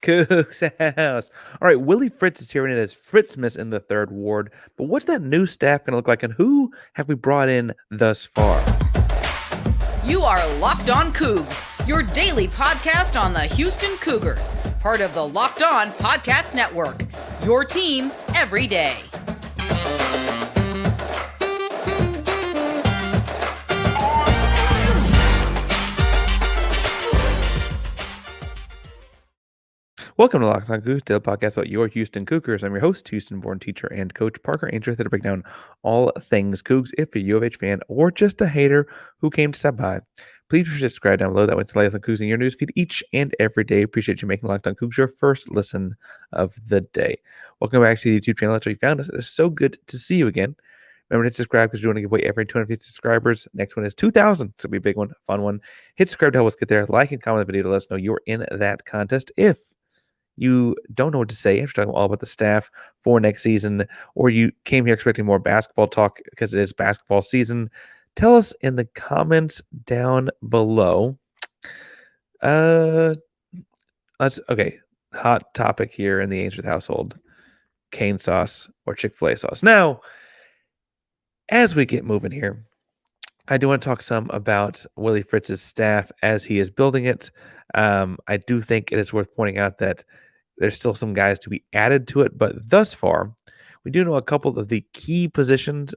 Coogs House. All right, Willie Fritz is here and it is Frtizmas in the third ward. But what's that new staff going to look like, and who have we brought in thus far? You are Locked On Cougs, your daily podcast on the Houston Cougars, part of the Locked On Podcast Network. Your team every day. Welcome to Locked On Cougs, daily podcast about your Houston Cougars. I'm your host, Houston-born teacher and coach Parker Ainsworth, here to break down all things Cougs. If you're a U of H fan or just a hater who came to stop by, please subscribe down below. That way it's the latest on Cougs in your newsfeed each and every day. Appreciate you making Locked On Cougs your first listen of the day. Welcome back to the YouTube channel. That's where you found us. It is so good to see you again. Remember to subscribe because we want to give away every 250 subscribers. Next one is 2,000. It's going to be a big one, fun one. Hit subscribe to help us get there. Like and comment the video to let us know you're in that contest. If you don't know what to say, if you're talking all about the staff for next season, or you came here expecting more basketball talk because it is basketball season, tell us in the comments down below. Okay. Hot topic here in the Ainsworth household: cane sauce or Chick-fil-A sauce. Now, as we get moving here, I do want to talk some about Willie Fritz's staff as he is building it. I do think it is worth pointing out that there's still some guys to be added to it, but thus far, we do know a couple of the key positions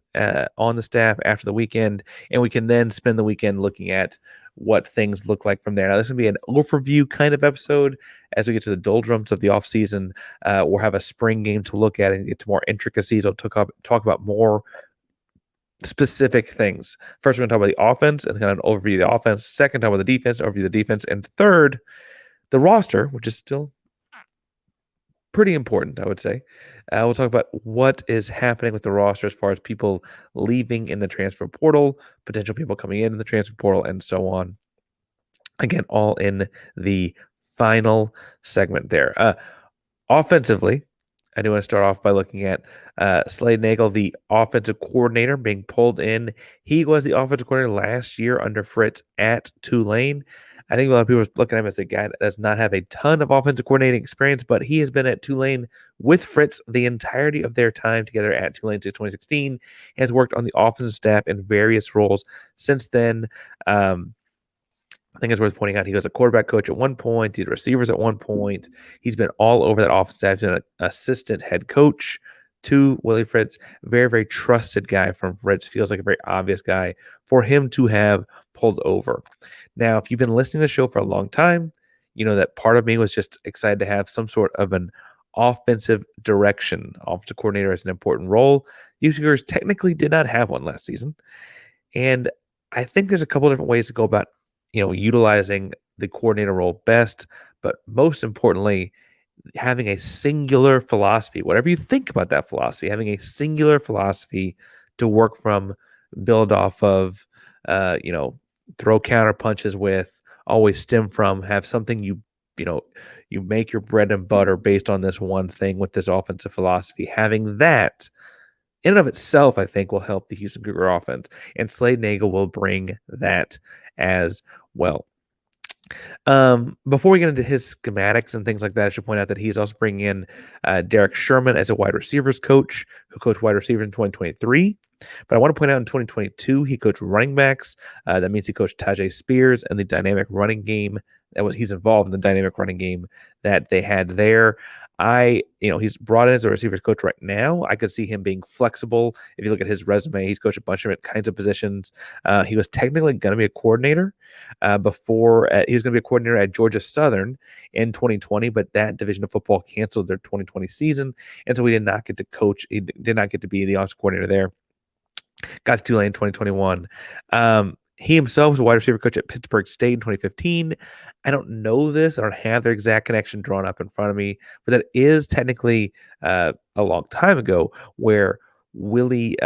on the staff after the weekend, and we can then spend the weekend looking at what things look like from there. Now, this is going to be an overview kind of episode. As we get to the doldrums of the offseason, we'll have a spring game to look at and get to more intricacies. I'll talk about more specific things. First, we're going to talk about the offense and kind of an overview of the offense. Second, talk about the defense, overview of the defense. And third, the roster, which is still pretty important, I would say. We'll talk about what is happening with the roster as far as people leaving in the transfer portal, potential people coming in the transfer portal, and so on. Again, all in the final segment there. Offensively, I do want to start off by looking at Slade Nagel, the offensive coordinator, being pulled in. He was the offensive coordinator last year under Fritz at Tulane. I think a lot of people are looking at him as a guy that does not have a ton of offensive coordinating experience, but he has been at Tulane with Fritz the entirety of their time together at Tulane since 2016. He has worked on the offensive staff in various roles since then. I think it's worth pointing out he was a quarterback coach at one point. He did receivers at one point. He's been all over that offense staff. He's been an assistant head coach to Willie Fritz. Very, very trusted guy from Fritz. Feels like a very obvious guy for him to have pulled over. Now, if you've been listening to the show for a long time, you know that part of me was just excited to have some sort of an offensive direction. Offensive coordinator is an important role. Houston Cougars technically did not have one last season. And I think there's a couple different ways to go about utilizing the coordinator role best, but most importantly, having a singular philosophy. Whatever you think about that philosophy, having a singular philosophy to work from, build off of, throw counter punches with, always stem from, have something you make your bread and butter based on this one thing with this offensive philosophy. Having that in and of itself, I think, will help the Houston Cougar offense, and Slade Nagel will bring that as well. Before we get into his schematics and things like that, I should point out that he's also bringing in Derek Sherman as a wide receivers coach who coached wide receivers in 2023. But I want to point out in 2022, he coached running backs. That means he coached Tajay Spears and the dynamic running game. He's involved in the dynamic running game that they had there. He's brought in as a receivers coach right now. I could see him being flexible. If you look at his resume, he's coached a bunch of different kinds of positions. He was technically going to be a coordinator before. He was going to be a coordinator at Georgia Southern in 2020, but that division of football canceled their 2020 season, and so he did not get to coach. He did not get to be the offensive coordinator there. Got to Tulane in 2021. He himself was a wide receiver coach at Pittsburgh State in 2015. I don't know this. I don't have their exact connection drawn up in front of me, but that is technically a long time ago where Willie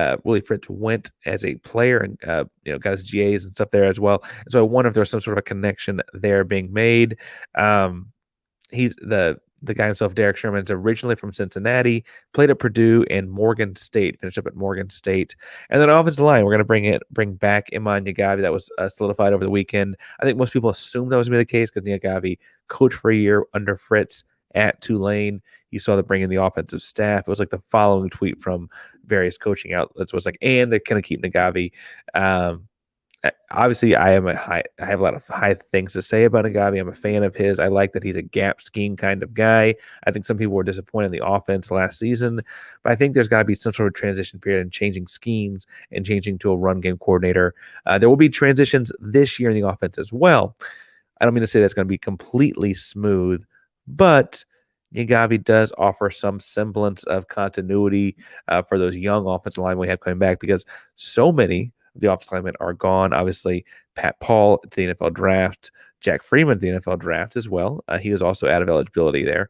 Fritz went as a player and got his GAs and stuff there as well. And so I wonder if there's some sort of a connection there being made. He's the guy himself, Derek Sherman, is originally from Cincinnati, played at Purdue and Morgan State, finished up at Morgan State. And then offensive line, we're going to bring back Iman Yagavi. That was solidified over the weekend. I think most people assumed that was going to be the case because Yagavi coached for a year under Fritz at Tulane. You saw them bring in the offensive staff. It was like the following tweet from various coaching outlets was like, and they're going to keep Nagavi. Obviously, I have a lot of high things to say about Nagavi. I'm a fan of his. I like that he's a gap scheme kind of guy. I think some people were disappointed in the offense last season, but I think there's got to be some sort of transition period in changing schemes and changing to a run game coordinator. There will be transitions this year in the offense as well. I don't mean to say that's going to be completely smooth, but Nagavi does offer some semblance of continuity for those young offensive linemen we have coming back because so many the offensive linemen are gone. Obviously, Pat Paul at the NFL draft, Jack Freeman at the NFL draft as well. He was also out of eligibility there.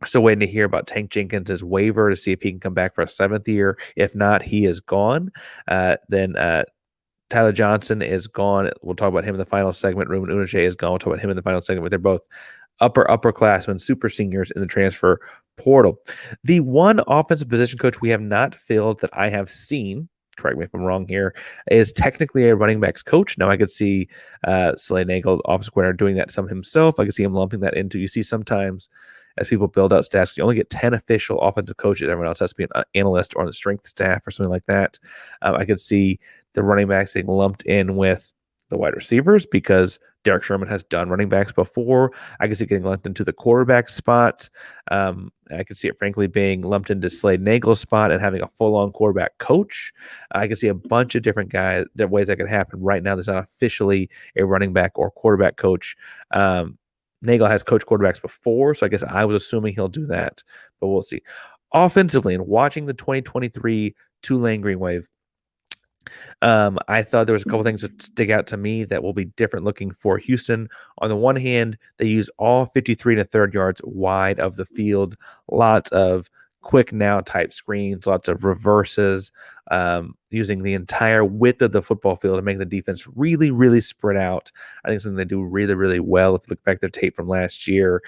Still waiting to hear about Tank Jenkins' waiver to see if he can come back for a 7th year. If not, he is gone. Then Tyler Johnson is gone. We'll talk about him in the final segment. Ruben Unache is gone. We'll talk about him in the final segment. But they're both upperclassmen, super seniors in the transfer portal. The one offensive position coach we have not filled that I have seen, correct me if I'm wrong here, is technically a running backs coach. Now I could see Slade Nagel, offensive coordinator, doing that some himself. I could see him lumping that into. You see sometimes as people build out stats, you only get 10 official offensive coaches. Everyone else has to be an analyst or on the strength staff or something like that. I could see the running backs getting lumped in with the wide receivers because Derek Sherman has done running backs before. I could see it getting lumped into the quarterback spot. I could see it, frankly, being lumped into Slade Nagel's spot and having a full-on quarterback coach. I could see a bunch of different ways that could happen. Right now, there's not officially a running back or quarterback coach. Nagel has coached quarterbacks before, so I guess I was assuming he'll do that, but we'll see. Offensively, and watching the 2023 Tulane Green Wave, I thought there was a couple things that stick out to me that will be different looking for Houston. On the one hand, they use all 53 1/3 yards wide of the field, lots of quick now type screens, lots of reverses, using the entire width of the football field to make the defense really, really spread out. I think something they do really, really well. If you look back at their tape from last year,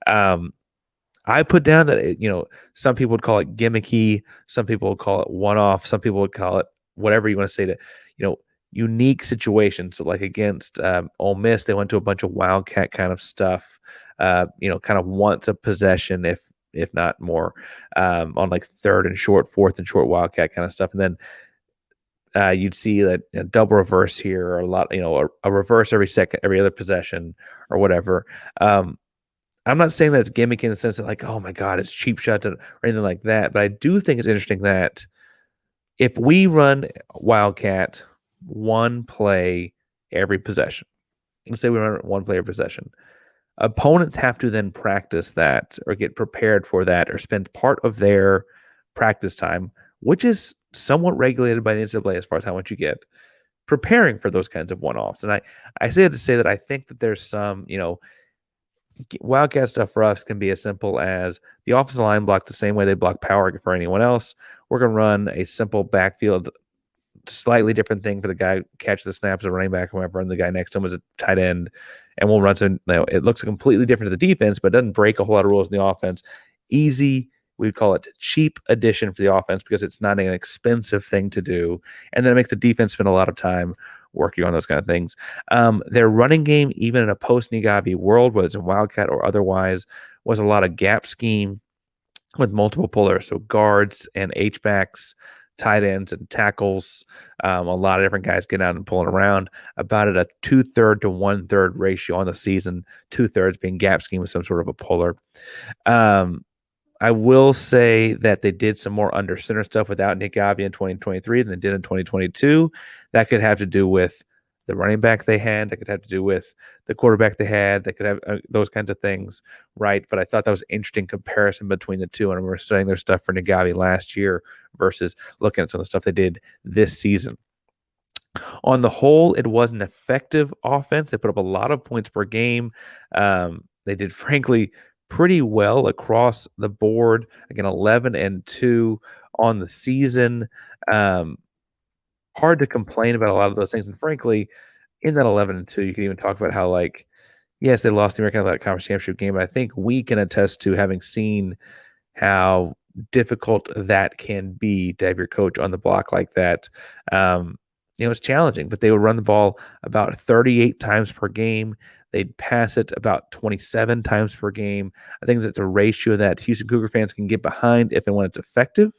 I put down that some people would call it gimmicky, some people would call it one-off, some people would call it whatever you want to say to, unique situations. So like against Ole Miss, they went to a bunch of wildcat kind of stuff, kind of once a possession, if not more, on like 3rd and short, 4th and short wildcat kind of stuff. And then you'd see that double reverse here, or a lot, a reverse every other possession or whatever. I'm not saying that it's gimmicky in the sense that like, oh my God, it's cheap shots or anything like that. But I do think it's interesting that if we run Wildcat one play every possession, let's say we run one play every possession, opponents have to then practice that or get prepared for that or spend part of their practice time, which is somewhat regulated by the NCAA as far as how much you get, preparing for those kinds of one-offs. And I say it to say that I think that there's some, Wildcat stuff for us can be as simple as the offensive line block the same way they block power for anyone else. We're going to run a simple backfield, slightly different thing for the guy catch the snaps of running back or whatever, and the guy next to him is a tight end, and we'll run some. It looks completely different to the defense, but it doesn't break a whole lot of rules in the offense. Easy, we call it cheap addition for the offense because it's not an expensive thing to do, and then it makes the defense spend a lot of time working on those kind of things. Their running game, even in a post-Nagavi world, whether it's in Wildcat or otherwise, was a lot of gap scheme with multiple pullers, so guards and H-backs, tight ends and tackles. A lot of different guys getting out and pulling around. About at a 2/3 to 1/3 ratio on the season, 2/3 being gap scheme with some sort of a puller. I will say that they did some more under center stuff without Nagavi in 2023 than they did in 2022. That could have to do with the running back they had. That could have to do with the quarterback they had. That could have those kinds of things, right? But I thought that was an interesting comparison between the two. And we're studying their stuff for Nagavi last year versus looking at some of the stuff they did this season. On the whole, it was an effective offense. They put up a lot of points per game. They did, frankly, pretty well across the board. Again, 11-2 on the season. Hard to complain about a lot of those things. And frankly, in that 11-2, you can even talk about how, like, yes, they lost the American Athletic Conference Championship game, but I think we can attest to having seen how difficult that can be to have your coach on the block like that. It's challenging, but they would run the ball about 38 times per game. They'd pass it about 27 times per game. I think that's a ratio that Houston Cougar fans can get behind if and when it's effective,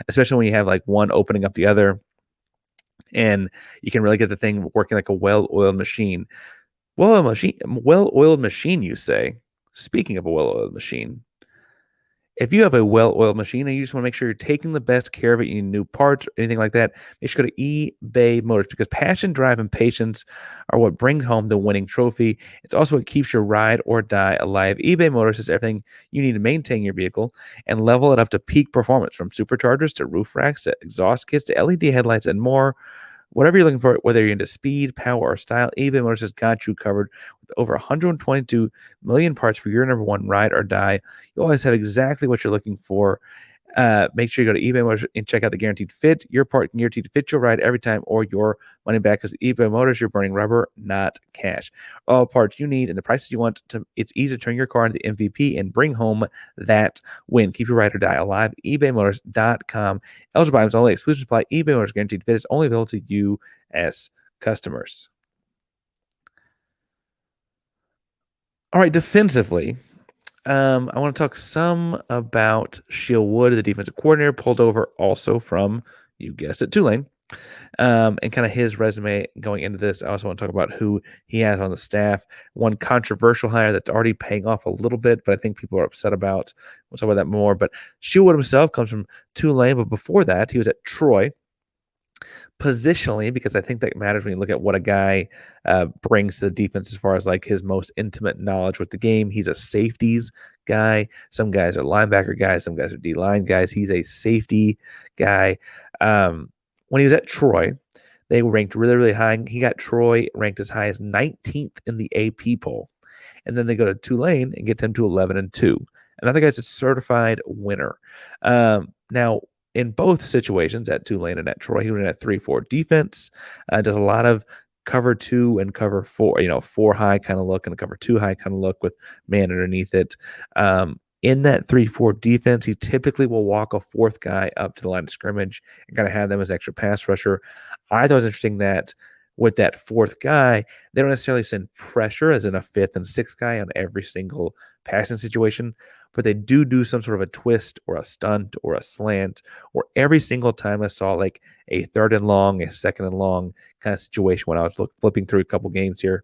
especially when you have like one opening up the other, and you can really get the thing working like a well-oiled machine. Well-oiled machine, you say? Speaking of a well-oiled machine, if you have a well-oiled machine and you just want to make sure you're taking the best care of it, you need new parts or anything like that, make sure to go to eBay Motors, because passion, drive, and patience are what bring home the winning trophy. It's also what keeps your ride or die alive. eBay Motors is everything you need to maintain your vehicle and level it up to peak performance, from superchargers to roof racks to exhaust kits to LED headlights and more. Whatever you're looking for, whether you're into speed, power, or style, eBay Motors has got you covered with over 122 million parts for your number one ride or die. You always have exactly what you're looking for. Make sure you go to eBay Motors and check out the guaranteed fit. Your part guaranteed to fit your ride every time, or your money back. Because eBay Motors, you're burning rubber, not cash. All parts you need and the prices you want. It's easy to turn your car into the MVP and bring home that win. Keep your ride or die alive. ebaymotors.com. Eligible items only. Exclusive supply. eBay Motors guaranteed fit is only available to U.S. customers. All right, defensively, I want to talk some about Shield Wood, the defensive coordinator, pulled over also from, you guessed it, Tulane, and kind of his resume going into this. I also want to talk about who he has on the staff. One controversial hire that's already paying off a little bit, but I think people are upset about. We'll talk about that more. But Shield Wood himself comes from Tulane, but before that, he was at Troy. Positionally, because I think that matters when you look at what a guy brings to the defense as far as like his most intimate knowledge with the game. He's a safeties guy. Some guys are linebacker guys. Some guys are D-line guys. He's a safety guy. When he was at Troy, they were ranked really, really high. He got Troy ranked as high as 19th in the AP poll. And then they go to Tulane and get them to 11-2. Another guy's a certified winner. Now, in both situations, at Tulane and at Troy, he went at 3-4 defense. Does a lot of cover 2 and cover 4, 4 high kind of look and a cover 2 high kind of look with man underneath it. In that 3-4 defense, he typically will walk a fourth guy up to the line of scrimmage and kind of have them as extra pass rusher. I thought it was interesting that with that fourth guy, they don't necessarily send pressure as in a fifth and sixth guy on every single passing situation, but they do some sort of a twist or a stunt or a slant, or every single time I saw like a third and long, a second and long kind of situation when I was flipping through a couple games here.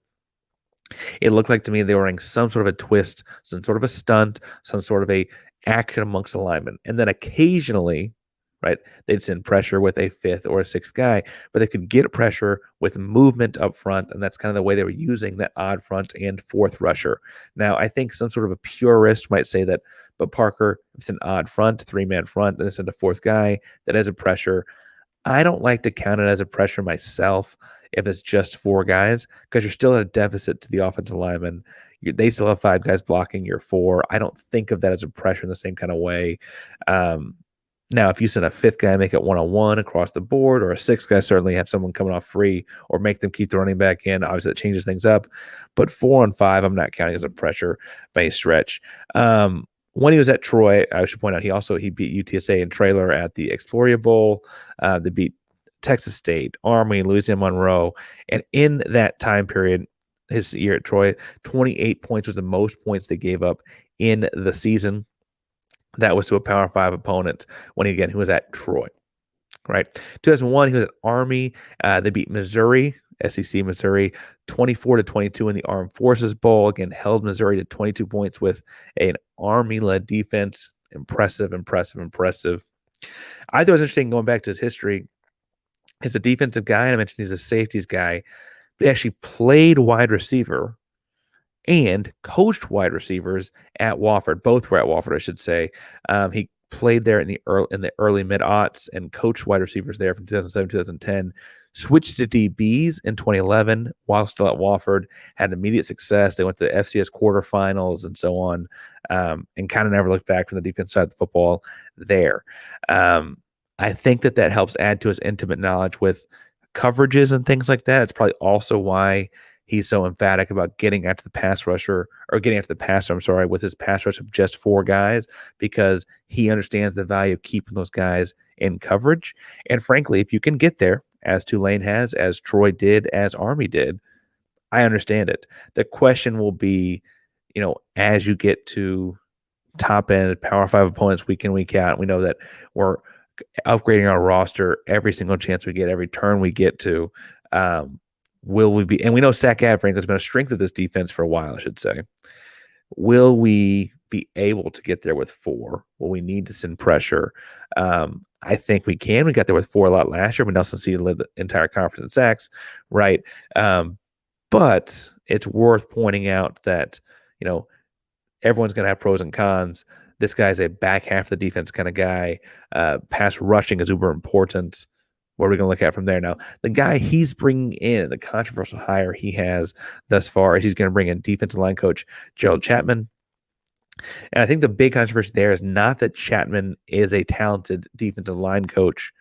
It looked like to me they were running some sort of a twist, some sort of a stunt, some sort of a action amongst the linemen. And then occasionally, right, they'd send pressure with a fifth or a sixth guy, but they could get pressure with movement up front. And that's kind of the way they were using that odd front and fourth rusher. Now, I think some sort of a purist might say that, but Parker, if it's an odd front, 3-man front, and they send a fourth guy that has a pressure. I don't like to count it as a pressure myself if it's just 4 guys, because you're still at a deficit to the offensive lineman. They still have 5 guys blocking your 4. I don't think of that as a pressure in the same kind of way. Now, if you send a 5th guy, make it 1-on-1 across the board, or a 6th guy, certainly have someone coming off free or make them keep the running back in. Obviously, that changes things up. But 4-on-5, I'm not counting as a pressure by a stretch. When he was at Troy, I should point out he beat UTSA and Traylor at the Exploria Bowl. They beat Texas State, Army, Louisiana Monroe. And in that time period, his year at Troy, 28 points was the most points they gave up in the season. That was to a Power 5 opponent when he was at Troy. Right. 2001, he was at Army. They beat Missouri, SEC Missouri, 24-22 in the Armed Forces Bowl. Again, held Missouri to 22 points with an Army-led defense. Impressive. I thought it was interesting going back to his history. He's a defensive guy, and I mentioned he's a safeties guy, but he actually played wide receiver and coached wide receivers at Wofford. Both were at Wofford, I should say. He played there in the early mid-aughts and coached wide receivers there from 2007 2010. Switched to DBs in 2011 while still at Wofford. Had immediate success. They went to the FCS quarterfinals and so on, and kind of never looked back from the defense side of the football there. I think that helps add to his intimate knowledge with coverages and things like that. It's probably also why he's so emphatic about getting after the passer, with his pass rush of just 4 guys, because he understands the value of keeping those guys in coverage. And frankly, if you can get there, as Tulane has, as Troy did, as Army did, I understand it. The question will be, as you get to top end Power Five opponents week in, week out, we know that we're upgrading our roster every single chance we get, every turn we get to. Will we be, and we know Sack Franklin's has been a strength of this defense for a while, I should say. Will we be able to get there with 4? Will we need to send pressure? I think we can. We got there with 4 a lot last year, but Nelson Seed led the entire conference in sacks, right? But it's worth pointing out that, everyone's going to have pros and cons. This guy's a back half of the defense kind of guy. Pass rushing is uber important. What are we going to look at from there now? The guy he's bringing in, the controversial hire he has thus far, is he's going to bring in defensive line coach Gerald Chapman. And I think the big controversy there is not that Chapman is a talented defensive line coach,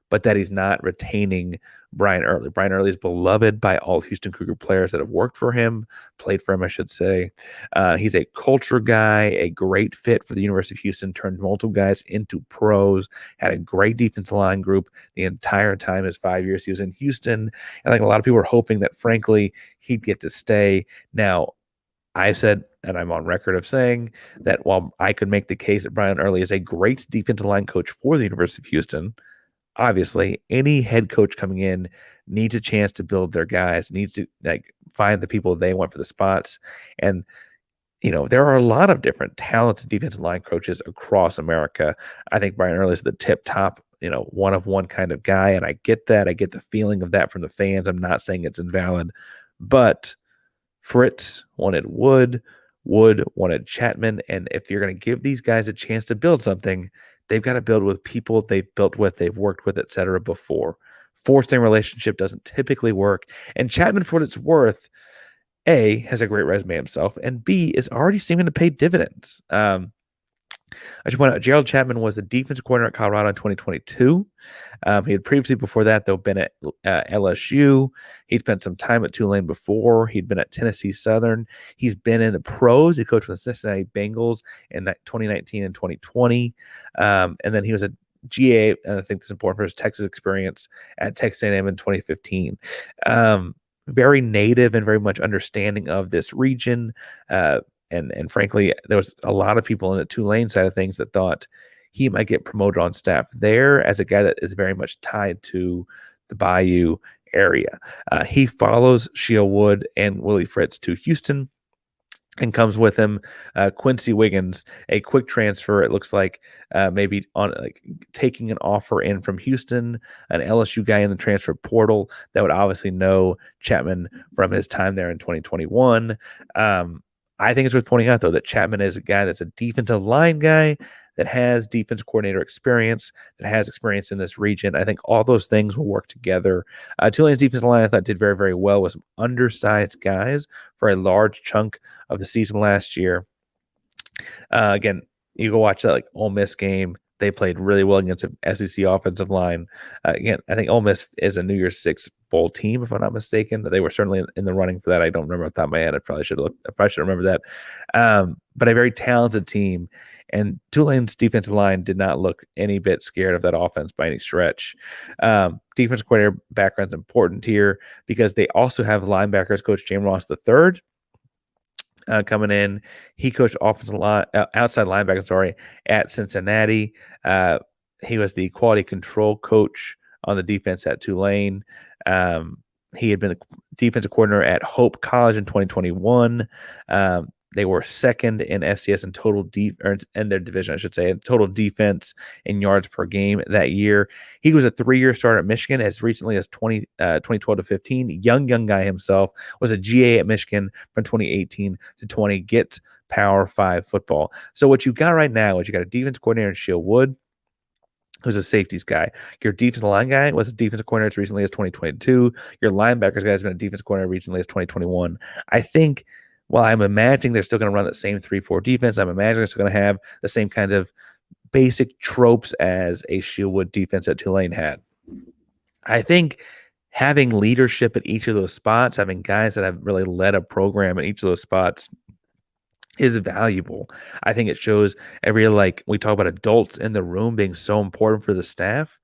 but that he's not retaining Brian Early. Brian Early is beloved by all Houston Cougar players that have worked for him, played for him, I should say. He's a culture guy, a great fit for the University of Houston, turned multiple guys into pros, had a great defensive line group the entire time, his 5 years he was in Houston. And like a lot of people were hoping that, frankly, he'd get to stay. Now, I said, and I'm on record of saying, that while I could make the case that Brian Early is a great defensive line coach for the University of Houston, obviously any head coach coming in needs a chance to build their guys, needs to find the people they want for the spots. And there are a lot of different talented defensive line coaches across America. I think Brian Early is the tip top, one of one kind of guy, and I get that. I get the feeling of that from the fans. I'm not saying it's invalid, but Fritz wanted Wood wanted Chapman, and if you're going to give these guys a chance to build something, they've got to build with people they've built with, they've worked with, etc. before. Forcing a relationship doesn't typically work, and Chapman, for what it's worth, A, has a great resume himself, and B, is already seeming to pay dividends. I should point out, Gerald Chapman was the defensive coordinator at Colorado in 2022. He had previously, before that, though, been at LSU. He'd spent some time at Tulane before. He'd been at Tennessee Southern. He's been in the pros. He coached with the Cincinnati Bengals in 2019 and 2020. And then he was a GA, and I think this is important for his Texas experience at Texas A&M in 2015. Very native and very much understanding of this region. And frankly, there was a lot of people in the Tulane side of things that thought he might get promoted on staff there as a guy that is very much tied to the Bayou area. He follows Sheil Wood and Willie Fritz to Houston and comes with him Quincy Wiggins, a quick transfer. It looks like maybe on taking an offer in from Houston, an LSU guy in the transfer portal that would obviously know Chapman from his time there in 2021. I think it's worth pointing out, though, that Chapman is a guy that's a defensive line guy that has defensive coordinator experience, that has experience in this region. I think all those things will work together. Tulane's defensive line, I thought, did very, very well with some undersized guys for a large chunk of the season last year. Again, you go watch that Ole Miss game. They played really well against an SEC offensive line. Again, I think Ole Miss is a New Year's Six bowl team, if I'm not mistaken. They were certainly in the running for that. I don't remember off the top of my head. I probably should remember that. But a very talented team. And Tulane's defensive line did not look any bit scared of that offense by any stretch. Defensive coordinator background is important here because they also have linebackers coach James Ross III. Coming in, he coached offensive line, outside linebacker, at Cincinnati. He was the quality control coach on the defense at Tulane. He had been the defensive coordinator at Hope College in 2021. They were second in FCS in total in their division, I should say, in total defense in yards per game that year. He was a 3-year starter at Michigan as recently as 2012 to 15. Young guy himself, was a GA at Michigan from 2018 to 20. Gets Power 5 football. So what you got right now is you got a defense coordinator in Sheil Wood, who's a safeties guy. Your defensive line guy was a defensive coordinator as recently as 2022. Your linebackers guy has been a defensive coordinator recently as 2021. I think, while I'm imagining they're still going to run that same 3-4 defense, I'm imagining they're still going to have the same kind of basic tropes as a Sheil Wood defense that Tulane had. I think having leadership at each of those spots, having guys that have really led a program at each of those spots is valuable. I think it shows we talk about adults in the room being so important for the staff.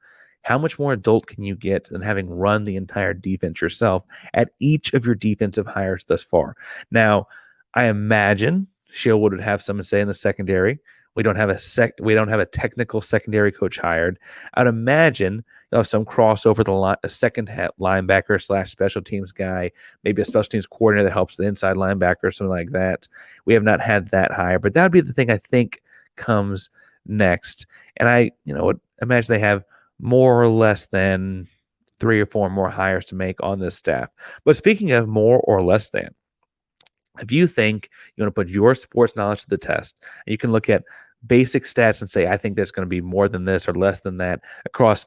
How much more adult can you get than having run the entire defense yourself at each of your defensive hires thus far? Now, I imagine Shield would have some say in the secondary. We don't have a technical secondary coach hired. I'd imagine you'll have some crossover a second linebacker / special teams guy, maybe a special teams coordinator that helps the inside linebacker or something like that. We have not had that hire, but that would be the thing I think comes next. And I, would imagine they have more or less than 3 or 4 more hires to make on this staff. But speaking of more or less than, if you think you want to put your sports knowledge to the test, and you can look at basic stats and say, I think there's going to be more than this or less than that across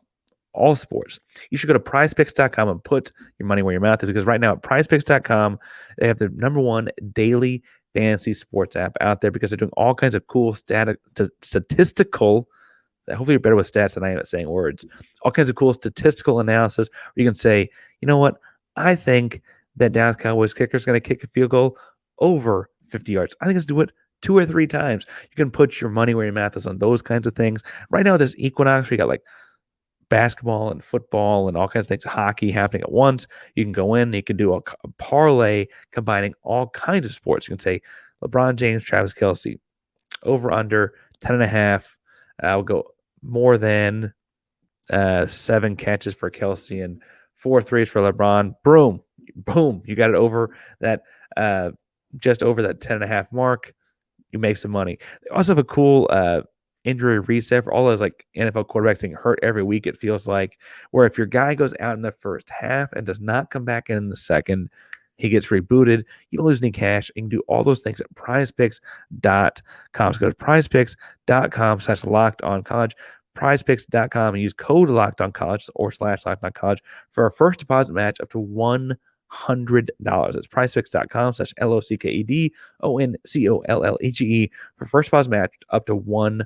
all sports, you should go to prizepicks.com and put your money where your mouth is, because right now at prizepicks.com, they have the #1 daily fantasy sports app out there, because they're doing all kinds of cool statistical, hopefully you're better with stats than I am at saying words, all kinds of cool statistical analysis where you can say, you know what, I think that Dallas Cowboys kicker is going to kick a field goal over 50 yards. I think let's do it 2 or 3 times. You can put your money where your mouth is on those kinds of things. Right now, this equinox, we got like basketball and football and all kinds of things, hockey happening at once. You can go in and you can do a parlay combining all kinds of sports. You can say LeBron James, Travis Kelce, over under 10.5. We'll go more than 7 catches for Kelce and 4 threes for LeBron. Boom. You got it over that, just over that 10.5 mark. You make some money. They also have a cool injury reset for all those like NFL quarterbacks getting hurt every week, it feels like, where if your guy goes out in the first half and does not come back in the second, he gets rebooted. You don't lose any cash. You can do all those things at prizepicks.com. So go to prizepicks.com/lockedoncollege, prizepicks.com, and use code lockedoncollege or /lockedoncollege for a first deposit match up to $100. It's prizepicks.com/LOCKEDONCOLLEGE for first deposit match up to $100.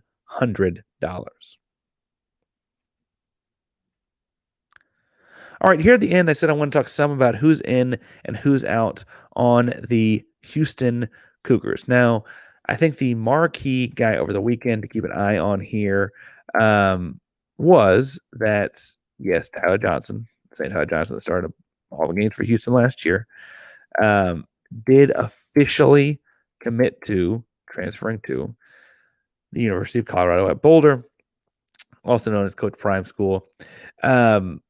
All right, here at the end, I said I want to talk some about who's in and who's out on the Houston Cougars. Now, I think the marquee guy over the weekend to keep an eye on here was that, yes, Tyler Johnson, St. Tyler Johnson, that started all the games for Houston last year, did officially commit to transferring to the University of Colorado at Boulder, also known as Coach Prime School. And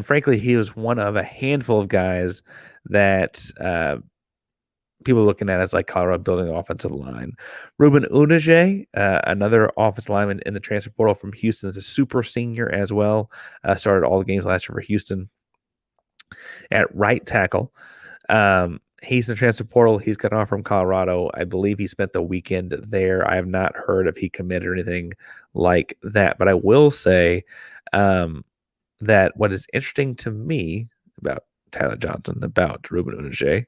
frankly, he was one of a handful of guys that people are looking at as like Colorado building an offensive line. Ruben Unije, another offensive lineman in the transfer portal from Houston, is a super senior as well. Started all the games last year for Houston at right tackle. He's in the transfer portal. He's got an offer from Colorado. I believe he spent the weekend there. I have not heard if he committed or anything like that. But I will say that what is interesting to me about Tyler Johnson, about Ruben Unije,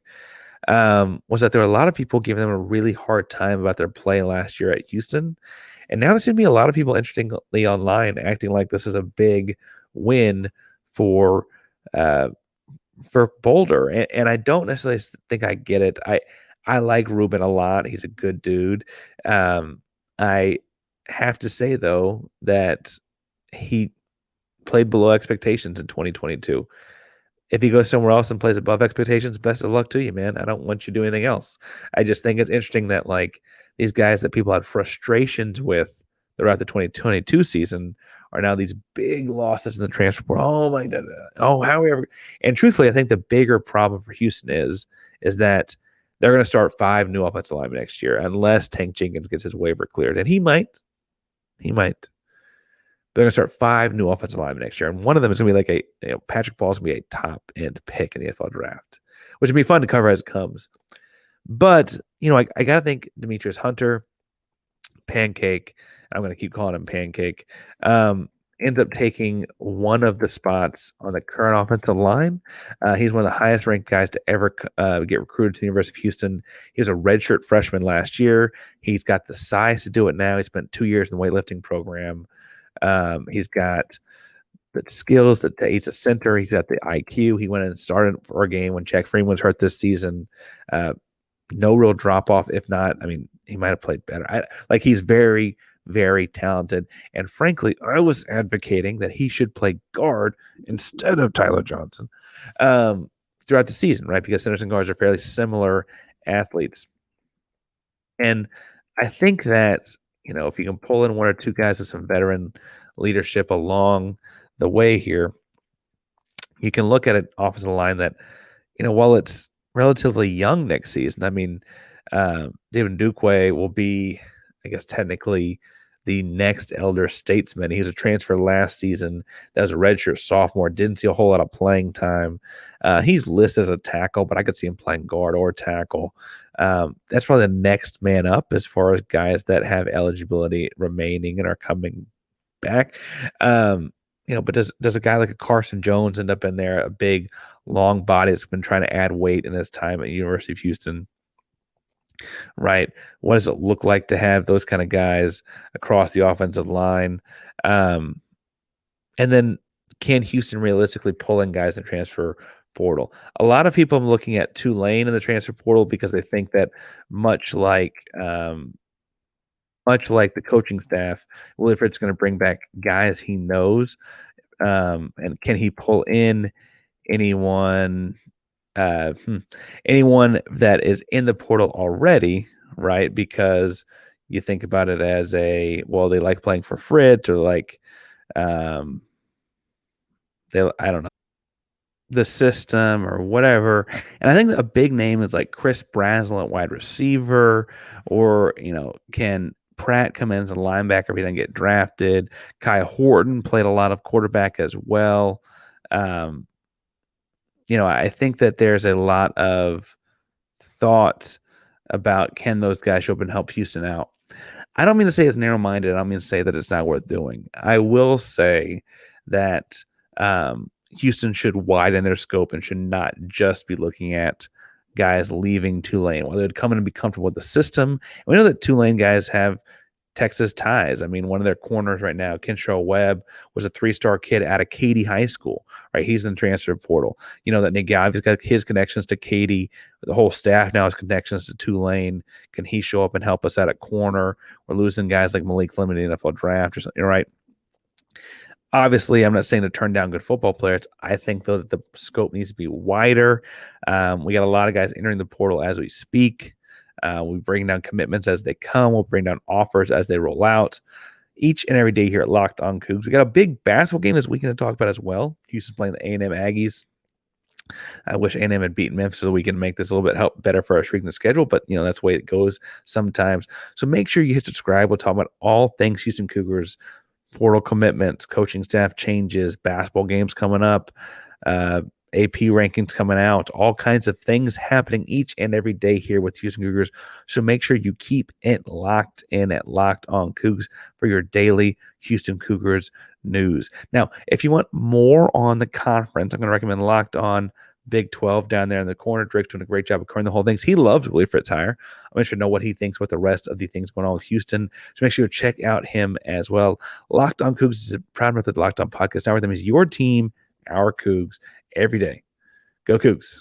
was that there were a lot of people giving them a really hard time about their play last year at Houston. And now there's going to be a lot of people, interestingly, online acting like this is a big win for Boulder. And I don't necessarily think I get it. I like Ruben a lot. He's a good dude. I have to say, though, that he played below expectations in 2022. If he goes somewhere else and plays above expectations, best of luck to you, man. I don't want you to do anything else. I just think it's interesting that like these guys that people had frustrations with throughout the 2022 season are now these big losses in the transfer portal. Oh my God. Oh, how we ever? And truthfully, I think the bigger problem for Houston is that they're going to start 5 new offensive linemen next year unless Tank Jenkins gets his waiver cleared, and he might. They're going to start 5 new offensive linemen next year, and one of them is going to be like Patrick Paul's going to be a top end pick in the NFL draft, which would be fun to cover as it comes. But I got to think Demetrius Hunter, Pancake. I'm going to keep calling him Pancake. Ends up taking one of the spots on the current offensive line. He's one of the highest ranked guys to ever get recruited to the University of Houston. He was a redshirt freshman last year. He's got the size to do it now. He spent 2 years in the weightlifting program. He's got the skills that he's a center. He's got the IQ. He went and started for a game when Jack Freeman was hurt this season. No real drop off. If not, he might have played better. He's very, very talented. And frankly, I was advocating that he should play guard instead of Tyler Johnson throughout the season, right? Because centers and guards are fairly similar athletes. And I think that, if you can pull in one or two guys with some veteran leadership along the way here, you can look at an offensive line that, while it's relatively young next season, I mean, David Dukwe will be, I guess, technically the next elder statesman. He was a transfer last season. That was a redshirt sophomore. Didn't see a whole lot of playing time. He's listed as a tackle, but I could see him playing guard or tackle. That's probably the next man up as far as guys that have eligibility remaining and are coming back. But does a guy like a Carson Jones end up in there, a big, long body that's been trying to add weight in his time at University of Houston? Right. What does it look like to have those kind of guys across the offensive line? And then can Houston realistically pull in guys in the transfer portal? A lot of people are looking at Tulane in the transfer portal because they think that much like the coaching staff, Willie Fritz is going to bring back guys he knows. And can he pull in anyone anyone that is in the portal already, right? Because you think about it as they like playing for Fritz or like I don't know, the system or whatever. And I think that a big name is like Chris Brazel at wide receiver, or can Pratt come in as a linebacker if he doesn't get drafted? Kai Horton played a lot of quarterback as well. I think that there's a lot of thoughts about can those guys show up and help Houston out. I don't mean to say it's narrow-minded. I don't mean to say that it's not worth doing. I will say that Houston should widen their scope and should not just be looking at guys leaving Tulane. Well, they'd come in and be comfortable with the system. And we know that Tulane guys have Texas ties. I mean, one of their corners right now, Kentrell Webb, was a 3-star kid out of Katy High School, right? He's in the transfer portal. You know that Nick Galvi's got his connections to Katy. The whole staff now has connections to Tulane. Can he show up and help us out at corner? We're losing guys like Malik Fleming in the NFL draft or something, right? Obviously, I'm not saying to turn down good football players. I think, though, that the scope needs to be wider. We got a lot of guys entering the portal as we speak. We bring down commitments as they come. We'll bring down offers as they roll out. Each and every day here at Locked On Cougs. We got a big basketball game this weekend to talk about as well. Houston's playing the A&M Aggies. I wish A&M had beaten Memphis so we can make this a little bit better for our streak in the schedule, but that's the way it goes sometimes. So make sure you hit subscribe. We'll talk about all things Houston Cougars, portal commitments, coaching staff changes, basketball games coming up, AP rankings coming out, all kinds of things happening each and every day here with Houston Cougars. So make sure you keep it locked in at Locked On Cougs for your daily Houston Cougars news. Now, if you want more on the conference, I'm going to recommend Locked On Big 12 down there in the corner. Drake's doing a great job of covering the whole things. He loves Willie Fritz hire. I'm interested to know what he thinks about the rest of the things going on with Houston. So make sure you check out him as well. Locked On Cougs is a proud member of the Locked On Podcast Network. That means your team, our Cougs, every day. Go Cougs.